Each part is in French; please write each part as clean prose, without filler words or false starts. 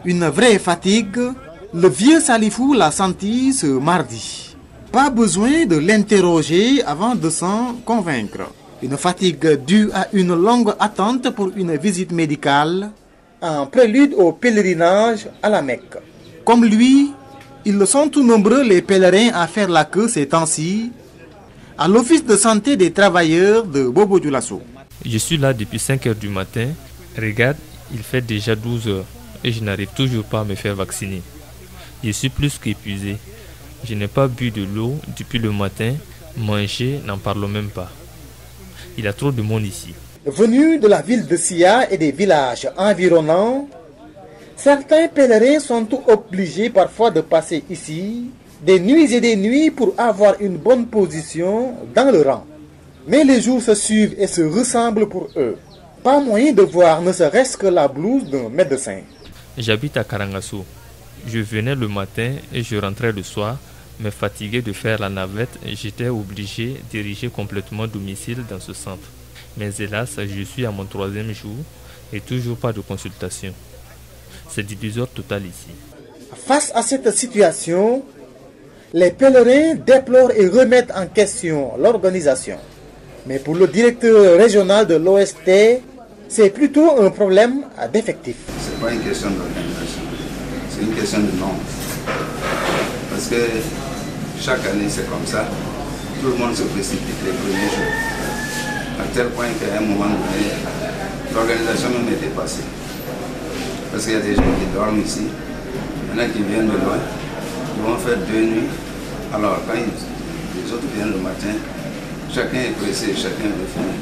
Une vraie fatigue, le vieux Salifou l'a senti ce mardi. Pas besoin de l'interroger avant de s'en convaincre. Une fatigue due à une longue attente pour une visite médicale, en prélude au pèlerinage à la Mecque. Comme lui, ils sont tout nombreux les pèlerins à faire la queue ces temps-ci à l'office de santé des travailleurs de Bobo Dioulasso. Je suis là depuis 5 heures du matin. Regarde, il fait déjà 12 heures et je n'arrive toujours pas à me faire vacciner. Je suis plus qu'épuisé. Je n'ai pas bu de l'eau depuis le matin. Manger, n'en parlons même pas. Il y a trop de monde ici. Venus de la ville de Sia et des villages environnants, certains pèlerins sont obligés parfois de passer ici des nuits et des nuits pour avoir une bonne position dans le rang. Mais les jours se suivent et se ressemblent pour eux. Pas moyen de voir ne serait-ce que la blouse d'un médecin. J'habite à Karangasso. Je venais le matin et je rentrais le soir, mais fatigué de faire la navette, j'étais obligé de diriger complètement domicile dans ce centre. Mais hélas, je suis à mon 3e jour et toujours pas de consultation. C'est du désordre total ici. Face à cette situation, les pèlerins déplorent et remettent en question l'organisation. Mais pour le directeur régional de l'OST, c'est plutôt un problème d'effectifs. Ce n'est pas une question d'organisation, c'est une question de nombre. Parce que chaque année c'est comme ça, tout le monde se précipite les premiers jours. À tel point qu'à un moment donné, l'organisation même est dépassée. Parce qu'il y a des gens qui dorment ici, il y en a qui viennent de loin, ils vont faire 2 nuits. Alors quand les autres viennent le matin, chacun est pressé, chacun veut finir.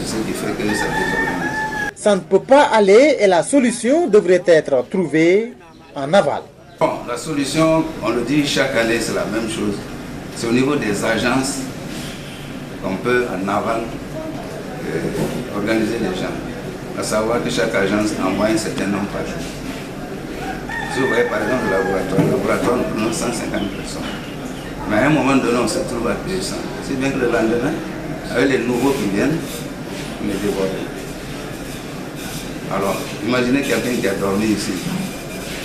C'est ce qui fait que ça désorganise. Ça ne peut pas aller et la solution devrait être trouvée en aval. Bon, la solution, on le dit chaque année, c'est la même chose. C'est au niveau des agences qu'on peut en aval organiser les gens. À savoir que chaque agence envoie un certain nombre par jour. Si vous voyez par exemple le laboratoire nous prenons 150 personnes. Mais à un moment donné, on se trouve à 200. Si bien que le lendemain, avec les nouveaux qui viennent, on les déborde. Alors, imaginez quelqu'un qui a dormi ici.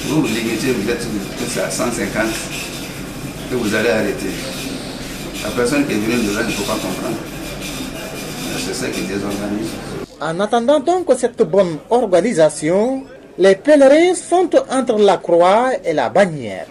Vous vous limitez, vous êtes à 150 que vous allez arrêter. La personne qui est venue de là ne peut pas comprendre. C'est ça qui désorganise. En attendant donc cette bonne organisation, les pèlerins sont entre la croix et la bannière.